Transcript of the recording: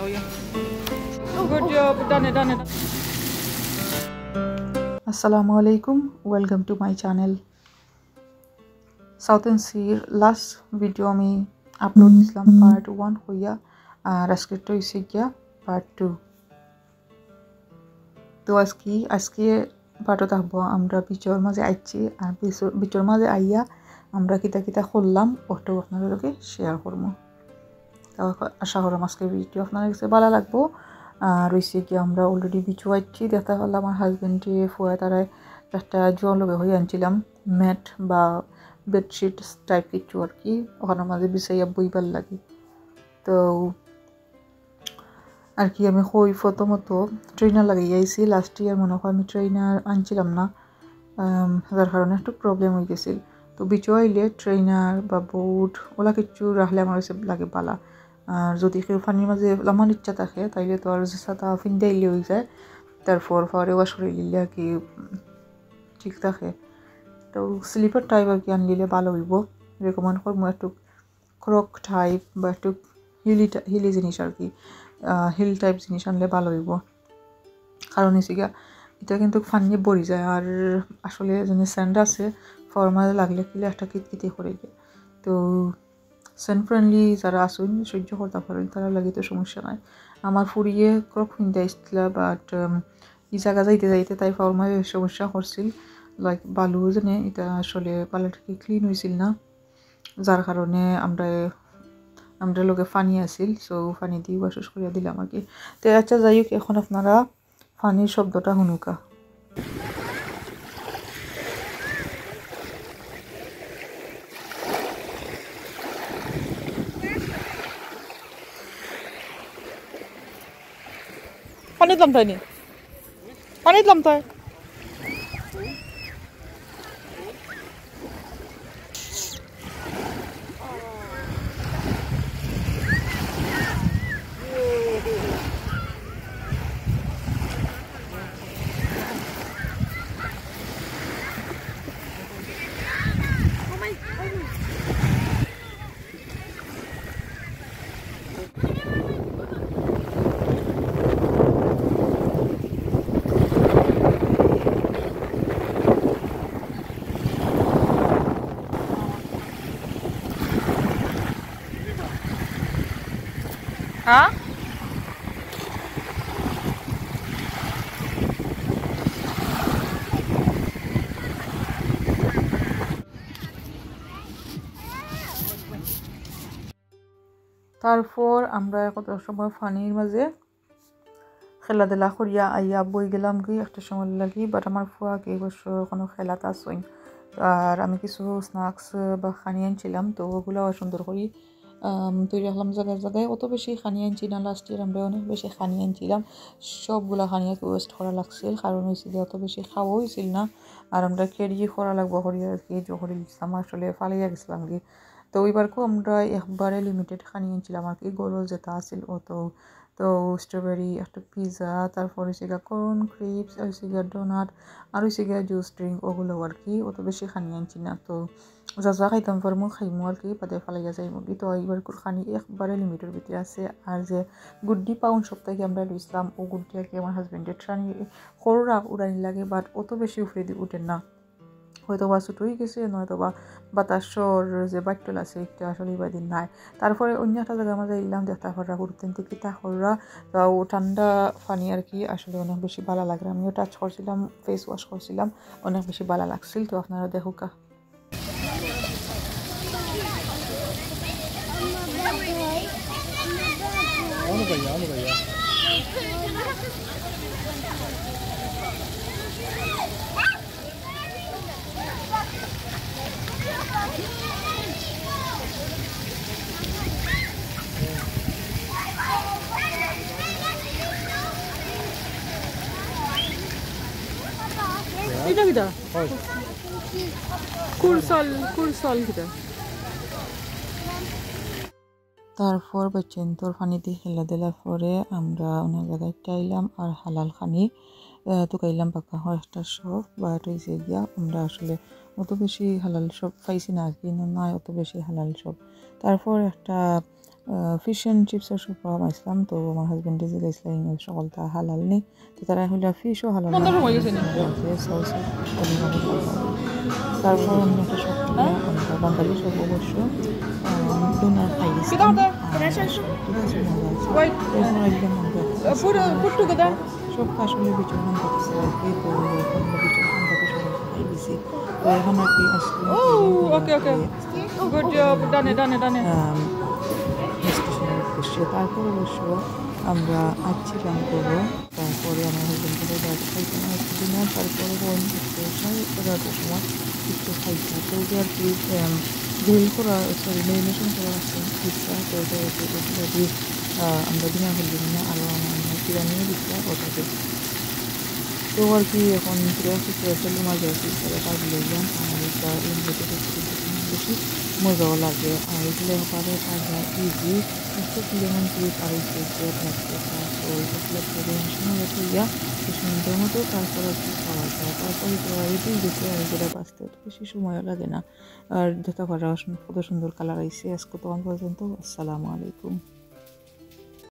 Good job. Done it. Assalamu alaikum. Welcome to my channel. Southern Sea last video में upload Islam part 1 हुआ और आज तो इसे क्या part 2. तो आज की part টা হবো আমরা বিচর মাঝে আইছি আর বিচর মাঝে আইয়া আমরা কিতা করলাম ওটা আপনাদেরকে শেয়ার করব। তো আশা করি আজকে ভিডিও আপনাদের কাছে ভালো লাগবে। আর হইছে কি আমরা অলরেডি বিচু আইছি দেখতে পেলাম আমার হাজবেন্ডে ফুয়া তারা একটা জল লগে হয়ে আনছিলাম ম্যাট বা বেডশিট টাইপ কিছু আর কি ওখানে মাঝে বিছাইয়া বইবার লাগে। তো আর কি আমি কই প্রথমত ট্রেনার লাগিয়ে আইছি লাস্ট ইয়ার মনে হয় আমি ট্রেনার আনছিলাম না যার কারণে একটু প্রবলেম হয়ে গেছিল। তো বিচু আইলে ট্রেনার বা বুট ওলা কিছু রাখলে আমার কাছে লাগে বালা। আর যদি কেউ পানির মাঝে লামার ইচ্ছা থাকে তাইলে তো আর সাদা ফিন্দাইলে হয়ে যায় তারপর পরে ওয়াশ করে নিলে আর কি ঠিক থাকে। তো স্লিপার টাইপ আর কি আনলিলে ভালো হইব রেকমেন্ড করবো একটু ক্রক টাইপ বা একটু হিলি জিনিস আর কি হিল টাইপ জিনিস আনলে ভালো হইব। কারণ হচ্ছে গিয়া এটা কিন্তু ফানিয়ে বড়ি যায় আর আসলে যদি স্যান্ড আছে ফর্মাল লাগলে কিলে একটা কিতকিতি করে যায়। তো সেন ফ্রেন্ডলি যারা আসুন সহ্য করতে পারেন তারা লাগে তো সমস্যা নাই। আমার ফুরিয়ে ক্রক ফিনতে আসছিল বাট এই জায়গা যাইতে তাই ফর্মাল সমস্যা করছিল লাইক বালু জানে এটা আসলে পালাটা কি ক্লিন হয়েছিল না যার কারণে আমরা লোকে ফানি আসিল সো ফানি দিয়ে ওয়াশ করিয়া দিলাম আর কি। তো আচ্ছা যাই হোক এখন আপনারা ফানির শব্দটা শুনুকা। পানিত লাম তাই নি পানিত লাম তাই হ্যাঁ তারপর আমরা কত সময় ফানির মাঝে খেলাধুলা করিয়া আইয়া বই গেলাম কি একটা সময় লাগি বাট আমার ফুয়াকে অবশ্য কোনো খেলাতে আসইন। আর আমি কিছু স্ন্যাক্স বা খানি আনছিলাম তো ওগুলো সুন্দর করি তৈরি রাখলাম জায়গায় অত বেশি খানি আনছি না লাস্ট ইয়ার আমরা অনেক বেশি খানি আনছিলাম সবগুলা খানিয়া ওয়েস্ট করা লাগছিল কারণ হয়েছিল অত বেশি খাওয়া হয়েছিল না আর আমরা কেরিয়ে করা লাগবো করিয়া আর কি করে দিচ্ছিলাম আসলে ফালিয়া গেছিলাম কি। তো ওইবারকেও আমরা একবারে লিমিটেড খানি আনছিলাম আর কি গরল যেটা আসিল অত। তো স্ট্রবেরি একটা পিৎজা তারপর হচ্ছে গিয়া কর্ন ক্রিপস আর হচ্ছে গিয়া ডোনাট আর হচ্ছে গিয়া জুস ড্রিঙ্ক ওগুলো আর কি অত বেশি খানি আনছি না। তো যা খাইতাম পারমু খাইমু আর কি বাদে ফালাইয়া যাইমু কি। তো এইবার খানি একবারে লিমিটের ভিতরে আছে। আর যে গুড্ডি পাউন্ড সপ্তাহে আমরা লইছিলাম ও গুড্ডি আর কি আমার হাজবেন্ডের ট্রানি সরু উড়ানি লাগে বাট অত বেশি উফরে উঠেন না হয়তো বা ছোট হয়ে গেছে নয়তো বা বাতাসর যে বাট্টল আছে এটা আসলে এবার দিন নাই। তারপরে অন্য একটা জায়গার মাঝে এলাম দেখতে পারা ঘুরতেন থেকে তাহরা ও ঠান্ডা পানি আর কি আসলে অনেক বেশি ভালো লাগে। আমিও টাচ করছিলাম ফেস ওয়াশ করছিলাম অনেক বেশি ভালো লাগছিল। তো আপনারা দেখুকা। এটা কিটা কুরসল কিটা। তারপর বাচ্চেন্তর পানি দিয়ে খেলা দিলার পরে আমরা অনেক জায়গায় চাইলাম আর হালাল খানি তো খাইলাম পাকা একটা সব বা হয়েছে গিয়া আমরা আসলে অত বেশি হালাল সব পাইছি না আর কি নয় অত বেশি হালাল সব। তারপর একটা ফিশ অ্যান্ড চিপসের সুপা মাইছিলাম তো আমার হাজব্যান্ডে যে গেছিলাম সকলটা হালাল নেই তো তারা হইলে ফিশও হালাল বন্ধ সময় গেছে নি? তারপর অন্য একটা সব আমরা বাঙালি সব অবশ্য ডোনার খাই গেছি Kita ada ঠিক আছে মজা আছে Wait. এরপর একদম মজা Put together. সব আসলে বিচুর খান করতেছে আর কি তো বিচুর খান করতে সবাই খাই দিছি তো এখন আর কি আসলে Oh, okay. Good job. Done it. স্টেশনের উদ্দেশ্যে তারপর অবশ্য আমরা আসছিলাম করবো তারপরে আমার হাজব্যান্ড বলে খাইতে না ডিনার তারপরে বোন একটু 11:30 সময় একটু খাইতে তো ওই আর কি গ্রিল করা মেরিনেশন করা আছে পিৎজা তো ওটা যদি আমরা ডিনার করলাম না আরও আমার বিরিয়ানিও দিচ্ছি ওটাকে তো আর কি এখন তেলের মাঝে আর কি তারা দিলাম আর এটা বেশি মজাও লাগে আর এগুলো পারে তারা ইজি একটু লেমন টুইট আর একটু সময় ইয়া সুন্দর মতো তারপর আর কি খাওয়া যায় তারপরে তো এটাই দেখে আর যেটা বাঁচতে বেশি সময়ও লাগে না আর যেটা করা কত সুন্দর কালার আইসে আজকে তখন পর্যন্ত আসসালামু আলাইকুম।